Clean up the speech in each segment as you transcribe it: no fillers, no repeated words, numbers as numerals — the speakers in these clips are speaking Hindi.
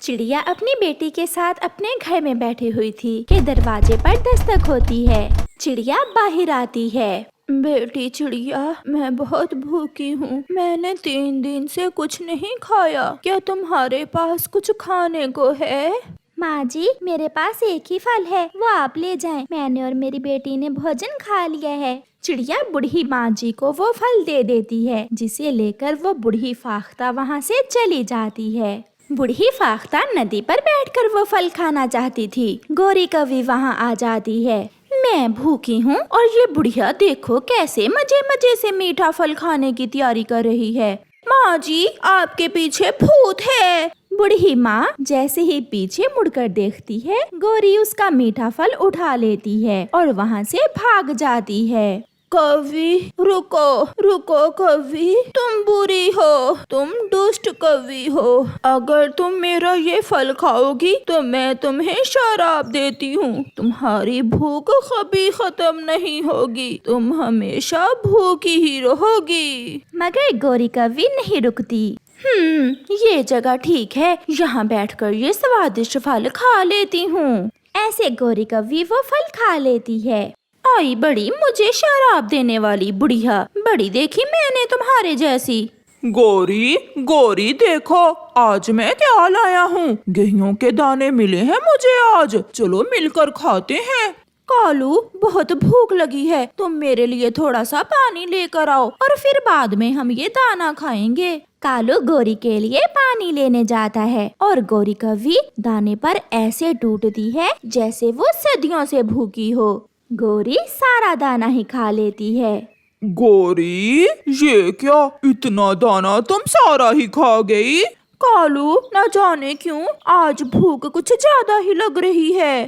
चिड़िया अपनी बेटी के साथ अपने घर में बैठी हुई थी कि दरवाजे पर दस्तक होती है। चिड़िया बाहर आती है। बेटी चिड़िया, मैं बहुत भूखी हूँ। मैंने 3 दिन से कुछ नहीं खाया। क्या तुम्हारे पास कुछ खाने को है? माँ जी, मेरे पास एक ही फल है, वो आप ले जाएं। मैंने और मेरी बेटी ने भोजन खा लिया है। चिड़िया बूढ़ी माँ जी को वो फल दे देती है, जिसे लेकर वो बूढ़ी फाख्ता वहाँ से चली जाती है। बूढ़ी फाख्ता नदी पर बैठकर वो फल खाना चाहती थी। गौरी कौवी वहाँ आ जाती है। मैं भूखी हूँ और ये बुढ़िया देखो कैसे मजे मजे से मीठा फल खाने की तैयारी कर रही है। माँ जी, आपके पीछे भूत है। बूढ़ी माँ जैसे ही पीछे मुड़कर देखती है, गौरी उसका मीठा फल उठा लेती है और वहाँ से भाग जाती है। कौवी, रुको रुको कौवी, तुम बुरी हो, तुम दुष्ट कौवी हो। अगर तुम मेरा ये फल खाओगी तो मैं तुम्हें शराप देती हूँ। तुम्हारी भूख कभी खत्म नहीं होगी, तुम हमेशा भूखी ही रहोगी। मगर गौरी कौवी नहीं रुकती। ये जगह ठीक है, यहाँ बैठकर ये स्वादिष्ट फल खा लेती हूँ। ऐसे गौरी कौवी वो फल खा लेती है। आई बड़ी मुझे शराब देने वाली बुढ़िया, बड़ी देखी मैंने तुम्हारे जैसी। गौरी गौरी देखो, आज मैं क्या लाया हूँ। गेहूं के दाने मिले हैं मुझे आज, चलो मिलकर खाते हैं। कालू, बहुत भूख लगी है, तुम मेरे लिए थोड़ा सा पानी लेकर आओ और फिर बाद में हम ये दाना खाएंगे। कालू गौरी के लिए पानी लेने जाता है और गौरी कौवी दाने पर ऐसे टूटती है जैसे वो सदियों से भूखी हो। गौरी सारा दाना ही खा लेती है। गौरी, ये क्या, इतना दाना तुम सारा ही खा गई? कालू, न जाने क्यों आज भूख कुछ ज्यादा ही लग रही है।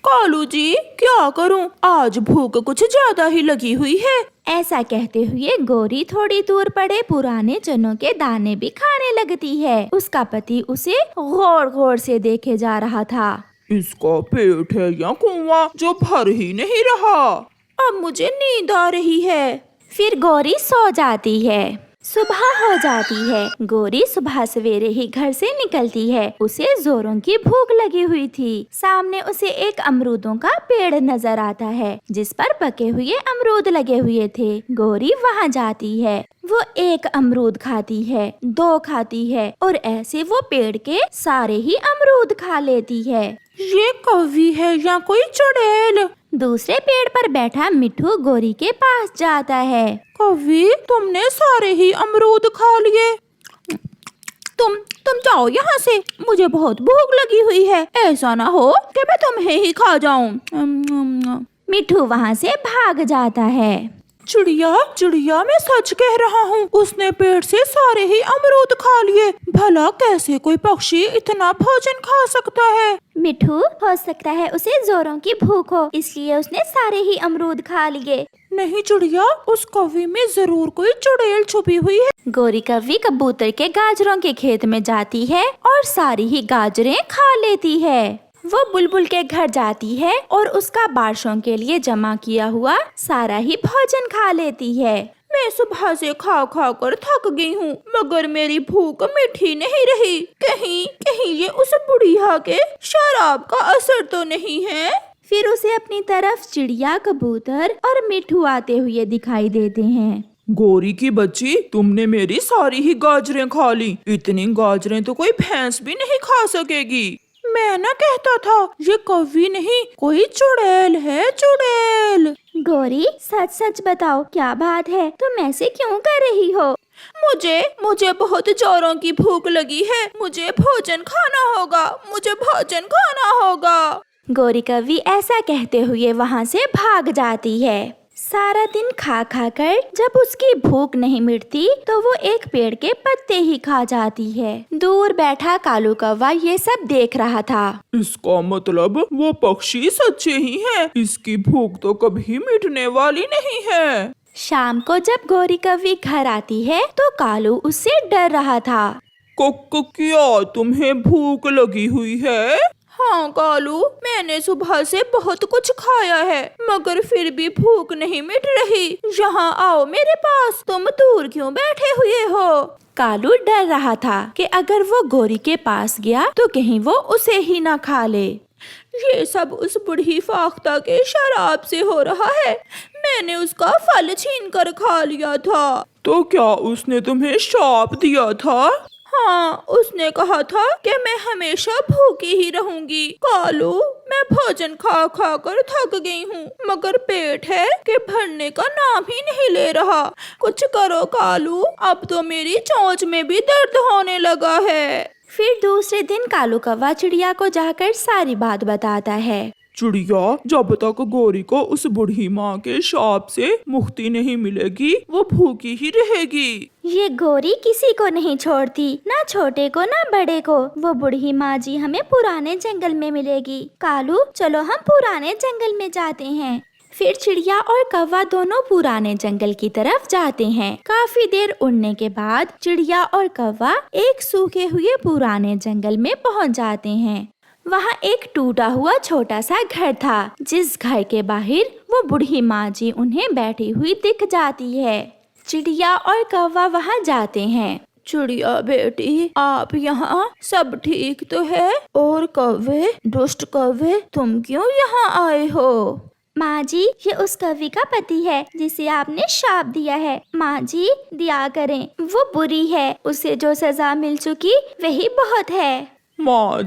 कालू जी, क्या करूं, आज भूख कुछ ज्यादा ही लगी हुई है। ऐसा कहते हुए गौरी थोड़ी दूर पड़े पुराने चनों के दाने भी खाने लगती है। उसका पति उसे गौर गौर से देखे जा रहा था। इसका पेट है या कुआं जो भर ही नहीं रहा। अब मुझे नींद आ रही है। फिर गौरी सो जाती है। सुबह हो जाती है। गौरी सुबह सवेरे ही घर से निकलती है। उसे जोरों की भूख लगी हुई थी। सामने उसे एक अमरूदों का पेड़ नजर आता है, जिस पर पके हुए अमरूद लगे हुए थे। गौरी वहाँ जाती है। वो 1 अमरूद खाती है, 2 खाती है और ऐसे वो पेड़ के सारे ही अमरूद खा लेती है। ये कौवी है या कोई चुड़ैल? दूसरे पेड़ पर बैठा मिट्ठू गौरी के पास जाता है। कौवी, तुमने सारे ही अमरूद खा लिए। तुम जाओ यहाँ से, मुझे बहुत भूख लगी हुई है। ऐसा ना हो कि मैं तुम्हें ही खा जाऊं। मिट्ठू वहाँ से भाग जाता है। चिड़िया चिड़िया, मैं सच कह रहा हूँ, उसने पेड़ से सारे ही अमरूद खा लिए। भला कैसे कोई पक्षी इतना भोजन खा सकता है? मिट्ठू, हो सकता है उसे जोरों की भूख हो, इसलिए उसने सारे ही अमरूद खा लिए। नहीं चिड़िया, उस कौवी में जरूर कोई चुड़ैल छुपी हुई है। गौरी कौवी कबूतर के गाजरों के खेत में जाती है और सारी ही गाजरें खा लेती है। वो बुलबुल के घर जाती है और उसका बारिशों के लिए जमा किया हुआ सारा ही भोजन खा लेती है। मैं सुबह से खा खा कर थक गई हूँ, मगर मेरी भूख मिठी नहीं रही। कहीं ये उस बुढ़िया के शराब का असर तो नहीं है? फिर उसे अपनी तरफ चिड़िया, कबूतर और मिट्ठू आते हुए दिखाई देते हैं। गौरी की बच्ची, तुमने मेरी सारी ही गाजरें खा ली। इतनी गाजरें तो कोई भैंस भी नहीं खा सकेगी। मैं ना कहता था, ये कौवी नहीं कोई चुड़ैल है, चुड़ैल। गौरी, सच सच बताओ, क्या बात है, तुम ऐसे क्यों कर रही हो? मुझे बहुत जोरों की भूख लगी है। मुझे भोजन खाना होगा, मुझे भोजन खाना होगा। गौरी कौवी ऐसा कहते हुए वहाँ से भाग जाती है। सारा दिन खा खा कर जब उसकी भूख नहीं मिटती तो वो एक पेड़ के पत्ते ही खा जाती है। दूर बैठा कालू कौवा ये सब देख रहा था। इसका मतलब वो पक्षी सच्चे ही हैं। इसकी भूख तो कभी मिटने वाली नहीं है। शाम को जब गौरी कौवी घर आती है तो कालू उससे डर रहा था। क्या तुम्हें भूख लगी हुई है? हाँ कालू, मैंने सुबह से बहुत कुछ खाया है, मगर फिर भी भूख नहीं मिट रही। यहाँ आओ मेरे पास, तुम दूर क्यों बैठे हुए हो? कालू डर रहा था कि अगर वो गोरी के पास गया तो कहीं वो उसे ही ना खा ले। ये सब उस बूढ़ी फाख्ता के शराब से हो रहा है। मैंने उसका फल छीन कर खा लिया था। तो क्या उसने तुम्हें श्राप दिया था? हाँ, उसने कहा था कि मैं हमेशा भूखी ही रहूंगी। कालू, मैं भोजन खा खा कर थक गई हूँ, मगर पेट है कि भरने का नाम ही नहीं ले रहा। कुछ करो कालू, अब तो मेरी चोंच में भी दर्द होने लगा है। फिर दूसरे दिन कालू कौवा चिड़िया को जाकर सारी बात बताता है। चिड़िया, जब तक गोरी को उस बूढ़ी माँ के शाप से मुक्ति नहीं मिलेगी वो भूखी ही रहेगी। ये गोरी किसी को नहीं छोड़ती, ना छोटे को ना बड़े को। वो बूढ़ी माँ जी हमें पुराने जंगल में मिलेगी। कालू, चलो हम पुराने जंगल में जाते हैं। फिर चिड़िया और कौवा दोनों पुराने जंगल की तरफ जाते हैं। काफी देर उड़ने के बाद चिड़िया और कौवा एक सूखे हुए पुराने जंगल में पहुँच जाते हैं। वहाँ एक टूटा हुआ छोटा सा घर था, जिस घर के बाहर वो बूढ़ी माँ जी उन्हें बैठी हुई दिख जाती है। चिड़िया और कौवा वहाँ जाते हैं। चिड़िया बेटी, आप यहाँ, सब ठीक तो है? और कौवे, दुष्ट कौवे, तुम क्यों यहाँ आए हो? माँ जी, ये उस कवि का पति है जिसे आपने शाप दिया है। माँ जी, दया करें, वो बुरी है, उसे जो सजा मिल चुकी वही बहुत है। माँ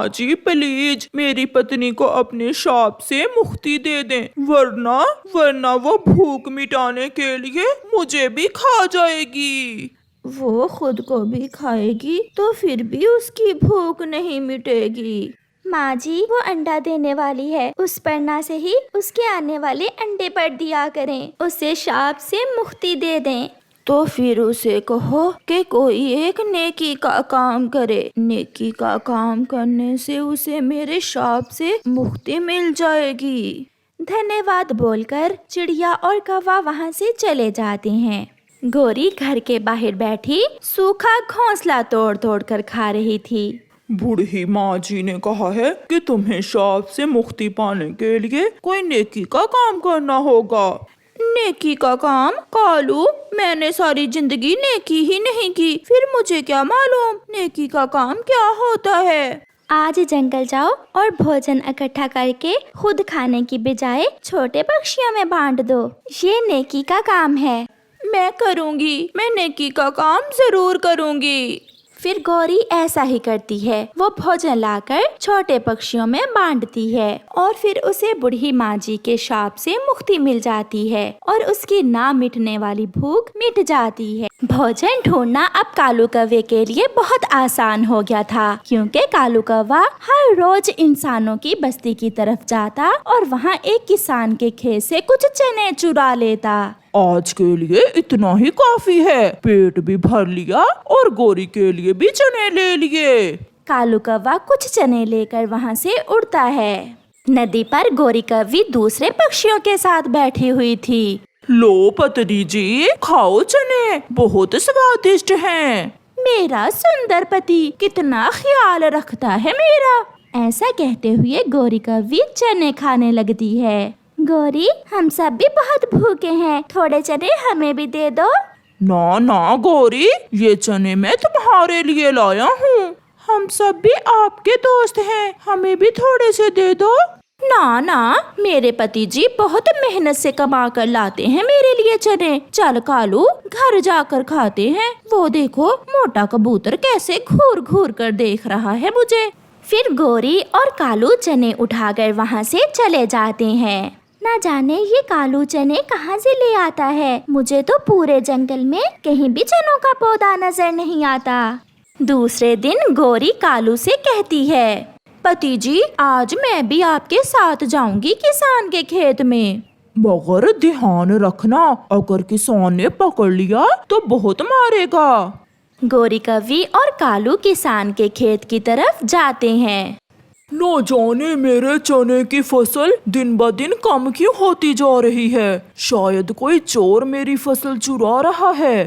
जी प्लीज मेरी पत्नी को अपने शाप से मुक्ति दे दें, वरना वो भूख मिटाने के लिए मुझे भी खा जाएगी। वो खुद को भी खाएगी तो फिर भी उसकी भूख नहीं मिटेगी। माँ जी, वो अंडा देने वाली है, उस पर ना से ही उसके आने वाले अंडे पर दिया करें, उसे शाप से मुक्ति दे दें। तो फिर उसे कहो कि कोई एक नेकी का काम करे। नेकी का काम करने से उसे मेरे शाप से मुक्ति मिल जाएगी। धन्यवाद बोलकर चिड़िया और कौवा वहाँ से चले जाते हैं। गोरी घर के बाहर बैठी सूखा घोंसला तोड़ तोड़ कर खा रही थी। बूढ़ी माँ जी ने कहा है कि तुम्हें शाप से मुक्ति पाने के लिए कोई नेकी का काम करना होगा। नेकी का काम? कालू, मैंने सारी जिंदगी नेकी ही नहीं की, फिर मुझे क्या मालूम नेकी का काम क्या होता है। आज जंगल जाओ और भोजन इकट्ठा करके खुद खाने की बजाय छोटे पक्षियों में बांट दो, ये नेकी का काम है। मैं करूँगी, मैं नेकी का काम जरूर करूँगी। फिर गौरी ऐसा ही करती है, वो भोजन लाकर छोटे पक्षियों में बांटती है और फिर उसे बूढ़ी माँ जी के शाप से मुक्ति मिल जाती है और उसकी ना मिटने वाली भूख मिट जाती है। भोजन ढूंढना अब कालू कौवे के लिए बहुत आसान हो गया था, क्योंकि कालू कौवा हर रोज इंसानों की बस्ती की तरफ जाता और वहाँ एक किसान के खेत से कुछ चने चुरा लेता। आज के लिए इतना ही काफी है, पेट भी भर लिया और गोरी के लिए भी चने ले लिए। कालू कौवा कुछ चने लेकर वहाँ से उड़ता है। नदी पर गोरी कौवी दूसरे पक्षियों के साथ बैठी हुई थी। लो पत्नी जी, खाओ चने, बहुत स्वादिष्ट हैं। मेरा सुंदर पति कितना ख्याल रखता है मेरा। ऐसा कहते हुए गोरी कौवी चने खाने लगती है। गोरी, हम सब भी बहुत भूखे हैं, थोड़े चने हमें भी दे दो। ना ना गोरी, ये चने मैं तुम्हारे लिए लाया हूँ। हम सब भी आपके दोस्त हैं, हमें भी थोड़े से दे दो। ना ना, मेरे पति जी बहुत मेहनत से कमा कर लाते हैं मेरे लिए चने। चल कालू, घर जाकर खाते हैं। वो देखो, मोटा कबूतर कैसे घूर घूर कर देख रहा है मुझे। फिर गोरी और कालू चने उठाकर वहाँ से चले जाते हैं। ना जाने ये कालू चने कहाँ से ले आता है, मुझे तो पूरे जंगल में कहीं भी चनों का पौधा नजर नहीं आता। दूसरे दिन गोरी कालू से कहती है, पति जी, आज मैं भी आपके साथ जाऊंगी किसान के खेत में। मगर ध्यान रखना, अगर किसान ने पकड़ लिया तो बहुत मारेगा। गोरी कौवी और कालू किसान के खेत की तरफ जाते हैं। न जाने मेरे चने की फसल दिन ब दिन कम क्यों होती जा रही है, शायद कोई चोर मेरी फसल चुरा रहा है।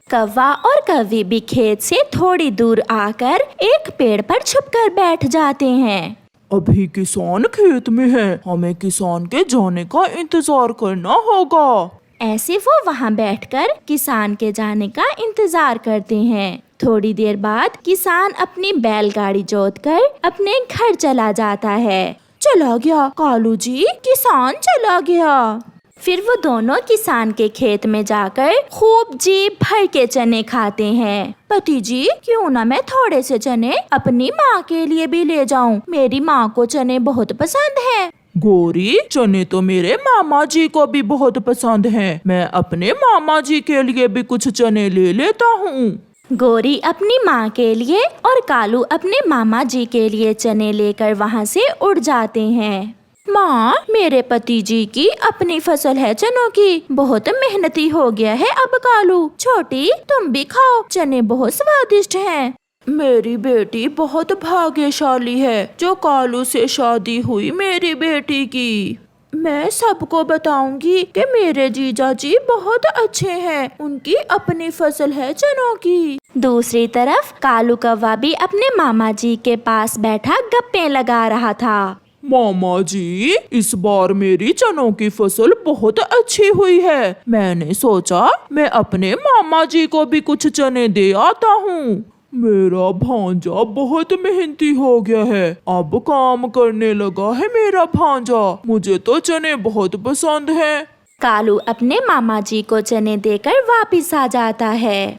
कौवा और कौवी भी खेत से थोड़ी दूर आकर एक पेड़ पर छुपकर बैठ जाते हैं। अभी किसान खेत में है, हमें किसान के जाने का इंतजार करना होगा। ऐसे वो वहाँ बैठकर किसान के जाने का इंतजार करते हैं। थोड़ी देर बाद किसान अपनी बैलगाड़ी जोतकर अपने घर चला जाता है। चला गया कालू जी, किसान चला गया। फिर वो दोनों किसान के खेत में जाकर खूब जी भर के चने खाते हैं। पति जी, क्यों ना मैं थोड़े से चने अपनी माँ के लिए भी ले जाऊं? मेरी माँ को चने बहुत पसंद है। गौरी, चने तो मेरे मामा जी को भी बहुत पसंद हैं। मैं अपने मामा जी के लिए भी कुछ चने ले लेता हूँ। गौरी अपनी माँ के लिए और कालू अपने मामा जी के लिए चने लेकर वहाँ से उड़ जाते हैं। माँ, मेरे पति जी की अपनी फसल है चनों की, बहुत मेहनती हो गया है अब कालू। छोटी, तुम भी खाओ, चने बहुत स्वादिष्ट हैं। मेरी बेटी बहुत भाग्यशाली है जो कालू से शादी हुई मेरी बेटी की। मैं सबको बताऊंगी कि मेरे जीजा जी बहुत अच्छे हैं, उनकी अपनी फसल है चनों की। दूसरी तरफ कालू कौवा भी अपने मामा जी के पास बैठा गप्पे लगा रहा था। मामा जी, इस बार मेरी चनों की फसल बहुत अच्छी हुई है। मैंने सोचा मैं अपने मामा जी को भी कुछ चने दे आता हूँ। मेरा भांजा बहुत मेहनती हो गया है, अब काम करने लगा है मेरा भांजा। मुझे तो चने बहुत पसंद हैं। कालू अपने मामा जी को चने देकर वापिस आ जाता है।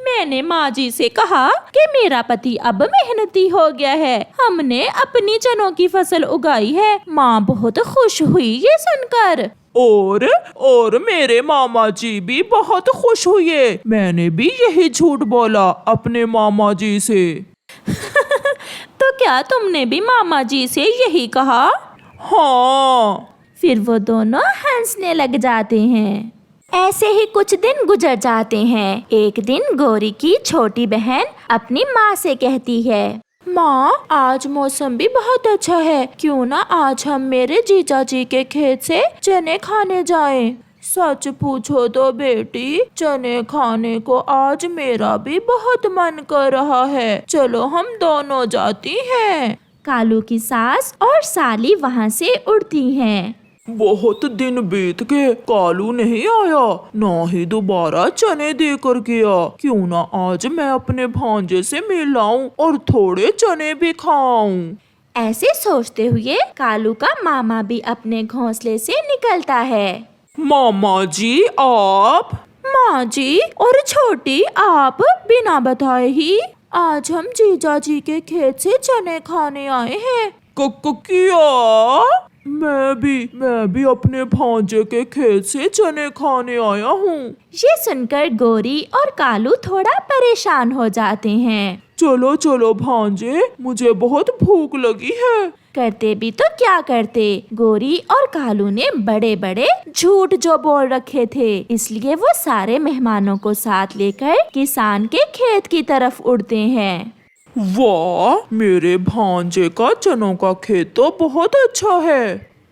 मैंने माँ जी से कहा कि मेरा पति अब मेहनती हो गया है, हमने अपनी चनों की फसल उगाई है। माँ बहुत खुश हुई ये सुनकर। और मेरे मामा जी भी बहुत खुश हुए। मैंने भी यही झूठ बोला अपने मामा जी से। तो क्या तुमने भी मामा जी से यही कहा? हाँ। फिर वो दोनों हंसने लग जाते हैं। ऐसे ही कुछ दिन गुजर जाते हैं। एक दिन गौरी की छोटी बहन अपनी माँ से कहती है, माँ, आज मौसम भी बहुत अच्छा है, क्यों ना आज हम मेरे जीजा जी के खेत से चने खाने जाएं? सच पूछो तो बेटी, चने खाने को आज मेरा भी बहुत मन कर रहा है। चलो हम दोनों जाती हैं। कालू की सास और साली वहाँ से उड़ती हैं। बहुत दिन बीत गए, कालू नहीं आया, ना ही दोबारा चने देकर गया। क्यों ना आज मैं अपने भांजे से मिल आऊं और थोड़े चने भी खाऊं। ऐसे सोचते हुए कालू का मामा भी अपने घोंसले से निकलता है। मामा जी, आप? माँ जी और छोटी, आप बिना बताए ही आज हम जीजा जी के खेत से चने खाने आए हैं। क्या? मैं भी अपने भांजे के खेत से चने खाने आया हूँ। ये सुनकर गौरी और कालू थोड़ा परेशान हो जाते हैं। चलो चलो भांजे, मुझे बहुत भूख लगी है। करते भी तो क्या करते, गौरी और कालू ने बड़े बड़े झूठ जो बोल रखे थे, इसलिए वो सारे मेहमानों को साथ लेकर किसान के खेत की तरफ उड़ते हैं। वाह, मेरे भांजे का चनों का खेत तो बहुत अच्छा है।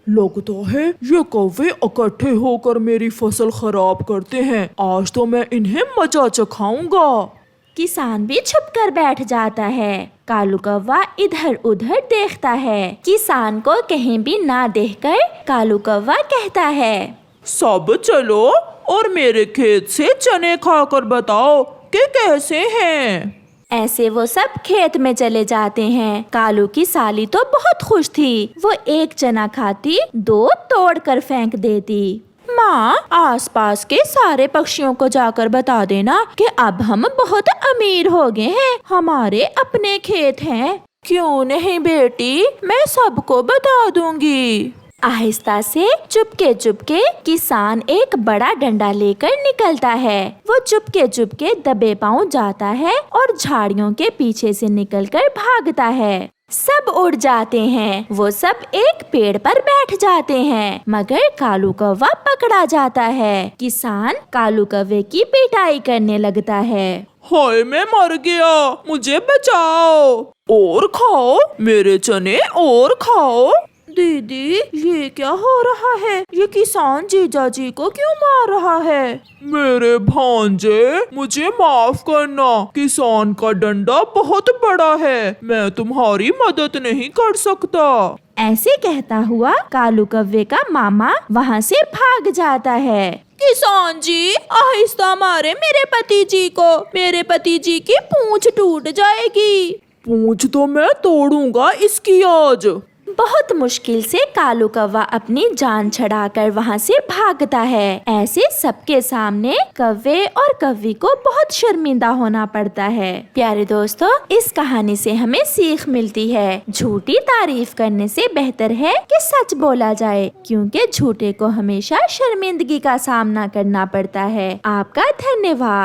लगता है ये कौवे इकट्ठे होकर मेरी फसल खराब करते हैं। आज तो मैं इन्हें मजा चखाऊंगा। किसान भी छुप कर बैठ जाता है। कालू कौवा इधर उधर देखता है। किसान को कहीं भी ना देखकर कालू कौवा कहता है, सब चलो और मेरे खेत से चने खाकर बताओ कि कैसे हैं। ऐसे वो सब खेत में चले जाते हैं। कालू की साली तो बहुत खुश थी। वो एक चना खाती, दो तोड़ कर फेंक देती। माँ, आसपास के सारे पक्षियों को जाकर बता देना कि अब हम बहुत अमीर हो गए हैं, हमारे अपने खेत हैं। क्यों नहीं बेटी, मैं सबको बता दूंगी। आहिस्ता से चुपके किसान एक बड़ा डंडा लेकर निकलता है। वो चुपके दबे पांव जाता है और झाड़ियों के पीछे से निकलकर भागता है। सब उड़ जाते हैं। वो सब एक पेड़ पर बैठ जाते हैं, मगर कालू कौवा पकड़ा जाता है। किसान कालू कौवे की पिटाई करने लगता है। हाय, मैं मर गया, मुझे बचाओ। और खाओ मेरे चने, और खाओ। दीदी ये क्या हो रहा है? ये किसान जीजा जी को क्यों मार रहा है? मेरे भांजे, मुझे माफ करना, किसान का डंडा बहुत बड़ा है, मैं तुम्हारी मदद नहीं कर सकता। ऐसे कहता हुआ कालू कौवे का मामा वहाँ से भाग जाता है। किसान जी, आहिस्ता मारे मेरे पति जी को, मेरे पति जी की पूंछ टूट जाएगी। पूंछ तो मैं तोड़ूंगा इसकी आज। बहुत मुश्किल से कालू कौवा अपनी जान छड़ाकर वहाँ से भागता है। ऐसे सबके सामने कौवे और कौवी को बहुत शर्मिंदा होना पड़ता है। प्यारे दोस्तों, इस कहानी से हमें सीख मिलती है, झूठी तारीफ करने से बेहतर है कि सच बोला जाए, क्योंकि झूठे को हमेशा शर्मिंदगी का सामना करना पड़ता है। आपका धन्यवाद।